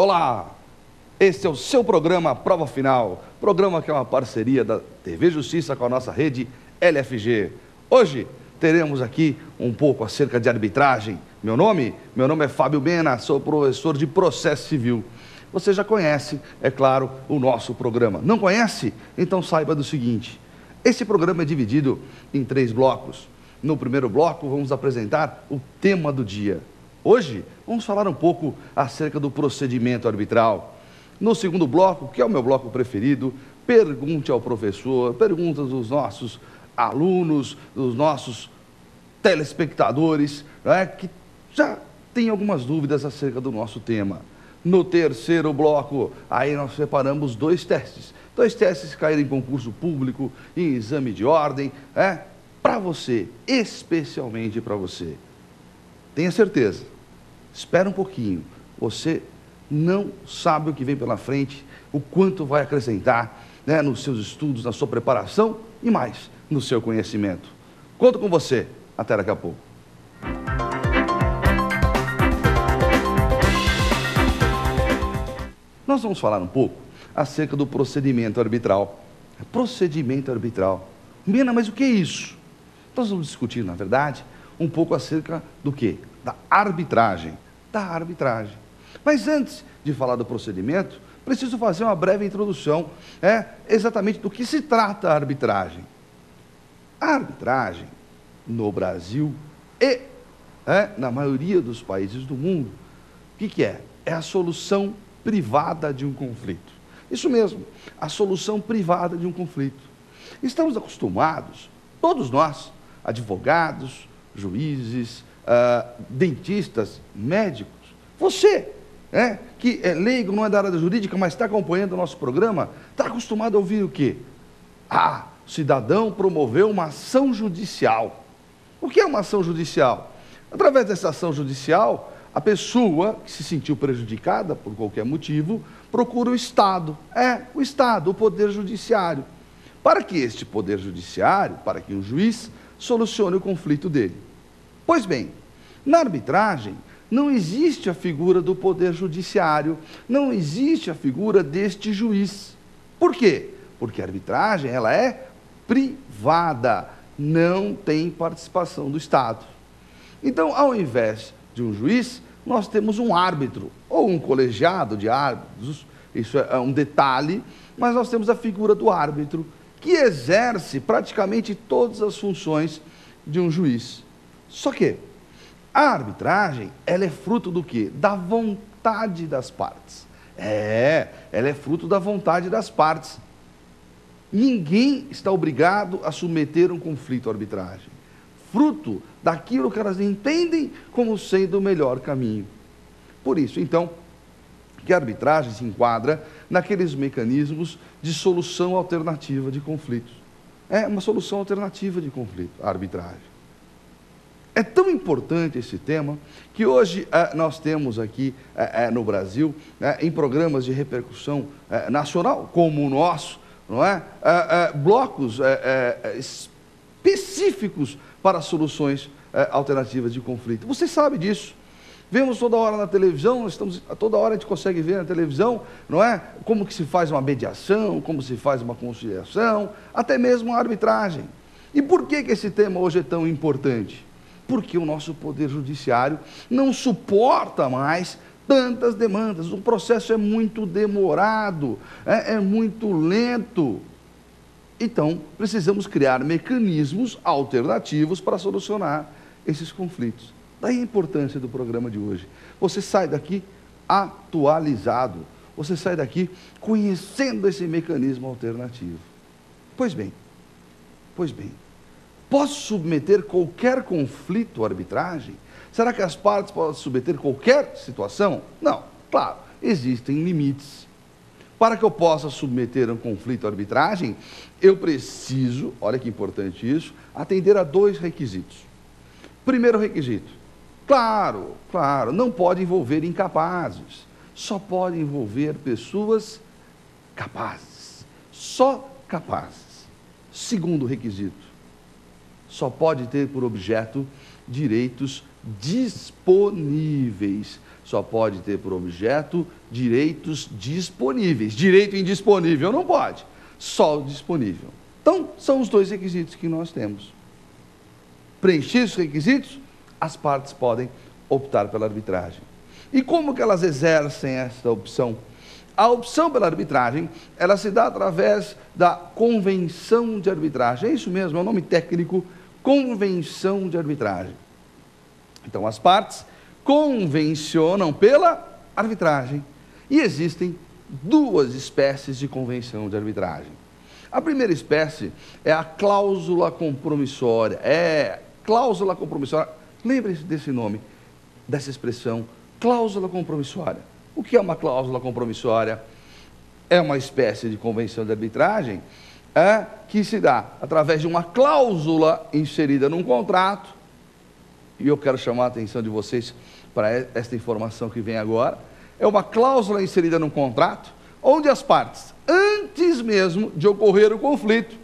Olá, este é o seu programa Prova Final, programa que é uma parceria da TV Justiça com a nossa rede LFG. Hoje teremos aqui um pouco acerca de arbitragem. Meu nome é Fábio Mena, sou professor de Processo Civil. Você já conhece, é claro, o nosso programa. Não conhece? Então saiba do seguinte, esse programa é dividido em 3 blocos. No primeiro bloco vamos apresentar o tema do dia. Hoje vamos falar um pouco acerca do procedimento arbitral. No segundo bloco, que é o meu bloco preferido, pergunte ao professor, perguntas dos nossos alunos, dos nossos telespectadores, que já têm algumas dúvidas acerca do nosso tema. No terceiro bloco, aí nós separamos 2 testes. 2 testes que caíram em concurso público, em exame de ordem, para você, especialmente para você. Tenha certeza, espera um pouquinho, você não sabe o que vem pela frente, o quanto vai acrescentar nos seus estudos, na sua preparação e mais, no seu conhecimento. Conto com você, até daqui a pouco. Nós vamos falar um pouco acerca do procedimento arbitral. Procedimento arbitral. Mena, mas o que é isso? Nós vamos discutir, na verdade, um pouco acerca do quê? Da arbitragem. Da arbitragem. Mas antes de falar do procedimento, preciso fazer uma breve introdução, exatamente do que se trata a arbitragem. A arbitragem, no Brasil e na maioria dos países do mundo, o que é? É a solução privada de um conflito. Isso mesmo, a solução privada de um conflito. Estamos acostumados, todos nós, advogados, juízes, dentistas, médicos, você, que é leigo, não é da área jurídica, mas está acompanhando o nosso programa, está acostumado a ouvir o quê? O cidadão promoveu uma ação judicial. O que é uma ação judicial? Através dessa ação judicial, a pessoa que se sentiu prejudicada por qualquer motivo, procura o Estado. O Estado, o Poder Judiciário. Para que este Poder Judiciário, para que um juiz, solucione o conflito dele. Pois bem, na arbitragem, não existe a figura do Poder Judiciário, não existe a figura deste juiz. Por quê? Porque a arbitragem, ela é privada, não tem participação do Estado. Então, ao invés de um juiz, nós temos um árbitro, ou um colegiado de árbitros, isso é um detalhe, mas nós temos a figura do árbitro, que exerce praticamente todas as funções de um juiz. Só que a arbitragem, ela é fruto do quê? Da vontade das partes. Ela é fruto da vontade das partes. Ninguém está obrigado a submeter um conflito à arbitragem. Fruto daquilo que elas entendem como sendo o melhor caminho. Por isso, então, que a arbitragem se enquadra naqueles mecanismos de solução alternativa de conflitos. É uma solução alternativa de conflito, a arbitragem. É tão importante esse tema que hoje nós temos aqui no Brasil, em programas de repercussão nacional, como o nosso, não é? Blocos específicos para soluções alternativas de conflito. Você sabe disso. Vemos toda hora na televisão, toda hora a gente consegue ver na televisão, não é? Como que se faz uma mediação, como se faz uma conciliação, até mesmo a arbitragem. E por que esse tema hoje é tão importante? Porque o nosso Poder Judiciário não suporta mais tantas demandas, o processo é muito demorado, é muito lento. Então, precisamos criar mecanismos alternativos para solucionar esses conflitos. Daí a importância do programa de hoje. Você sai daqui atualizado, você sai daqui conhecendo esse mecanismo alternativo. Pois bem, posso submeter qualquer conflito à arbitragem? Será que as partes podem submeter qualquer situação? Não, claro, existem limites. Para que eu possa submeter um conflito à arbitragem, eu preciso, olha que importante isso, atender a 2 requisitos. Primeiro requisito, claro, não pode envolver incapazes, só pode envolver pessoas capazes, só capazes. Segundo requisito, só pode ter por objeto direitos disponíveis, só pode ter por objeto direitos disponíveis. Direito indisponível não pode, só o disponível. Então, são os dois requisitos que nós temos. Preenchidos os requisitos, as partes podem optar pela arbitragem. E como que elas exercem essa opção? A opção pela arbitragem, ela se dá através da convenção de arbitragem. É isso mesmo, é o nome técnico, convenção de arbitragem. Então, as partes convencionam pela arbitragem. E existem duas espécies de convenção de arbitragem. A primeira espécie é a cláusula compromissória. Cláusula compromissória. Lembre-se desse nome, dessa expressão, cláusula compromissória. O que é uma cláusula compromissória? É uma espécie de convenção de arbitragem que se dá através de uma cláusula inserida num contrato, e eu quero chamar a atenção de vocês para esta informação que vem agora. É uma cláusula inserida num contrato, onde as partes, antes mesmo de ocorrer o conflito,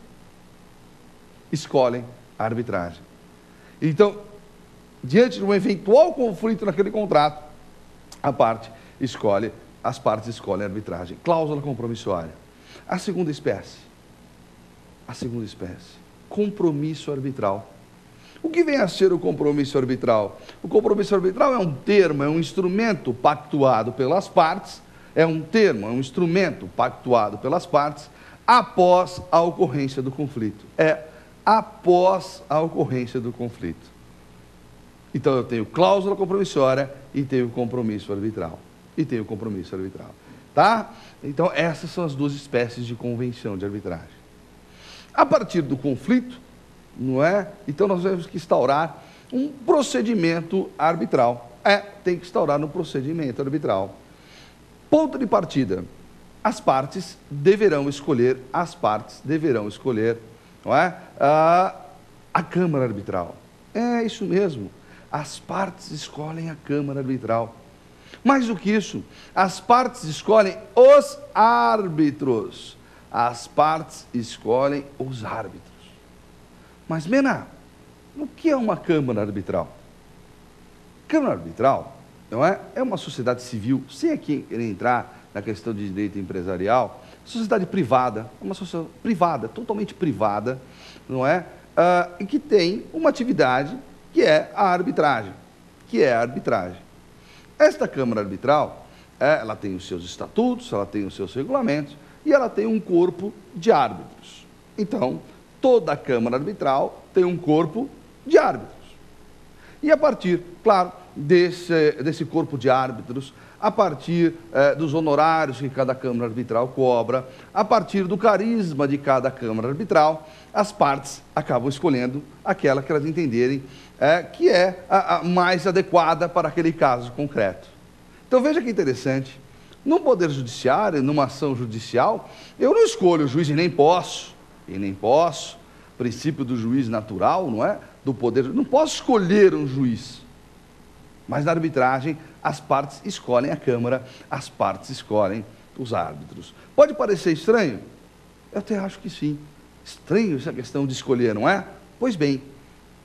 escolhem a arbitragem. Então, diante de um eventual conflito naquele contrato, as partes escolhem a arbitragem. Cláusula compromissória. A segunda espécie, compromisso arbitral. O que vem a ser o compromisso arbitral? O compromisso arbitral é um termo, é um instrumento pactuado pelas partes, após a ocorrência do conflito. Após a ocorrência do conflito. Então, eu tenho cláusula compromissória e tenho compromisso arbitral. Tá? Então, essas são as duas espécies de convenção de arbitragem. A partir do conflito, não é? Então, nós temos que instaurar um procedimento arbitral. Tem que instaurar um procedimento arbitral. Ponto de partida. As partes deverão escolher, não é? A Câmara Arbitral. É isso mesmo. As partes escolhem a Câmara Arbitral. Mais do que isso, as partes escolhem os árbitros. Mas, Mena, o que é uma Câmara Arbitral? Câmara Arbitral, não é? É uma sociedade civil, sem aqui querer entrar na questão de direito empresarial, sociedade privada, uma sociedade privada, totalmente privada, não é? E que tem uma atividade que é a arbitragem, Esta Câmara Arbitral, ela tem os seus estatutos, ela tem os seus regulamentos e ela tem um corpo de árbitros. Então, toda a Câmara Arbitral tem um corpo de árbitros. E a partir, claro, desse corpo de árbitros, a partir dos honorários que cada Câmara Arbitral cobra, a partir do carisma de cada Câmara Arbitral, as partes acabam escolhendo aquela que elas entenderem que é a mais adequada para aquele caso concreto. Então, veja que interessante. No Poder Judiciário, numa ação judicial, eu não escolho o juiz e nem posso. Princípio do juiz natural, não é? Do poder, não posso escolher um juiz. Mas na arbitragem, as partes escolhem a Câmara, as partes escolhem os árbitros. Pode parecer estranho? Eu até acho que sim. Estranho essa questão de escolher, não é? Pois bem,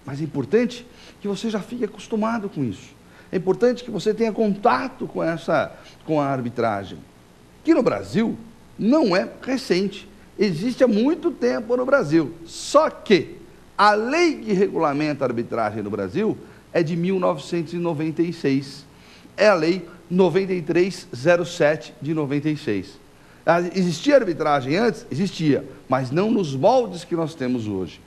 mas é importante que você já fique acostumado com isso. É importante que você tenha contato com a arbitragem. Que no Brasil não é recente. Existe há muito tempo no Brasil. Só que a lei que regulamenta a arbitragem no Brasil é de 1996. É a lei 9307 de 96. Existia arbitragem antes? Existia, mas não nos moldes que nós temos hoje.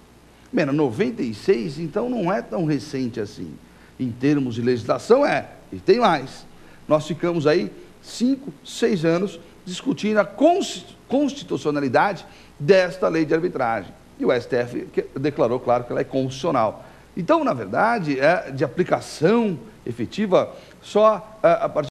96, então, não é tão recente assim. Em termos de legislação, e tem mais. Nós ficamos aí 5, 6 anos discutindo a constitucionalidade desta lei de arbitragem. E o STF declarou, claro, que ela é constitucional. Então, na verdade, é de aplicação efetiva só a partir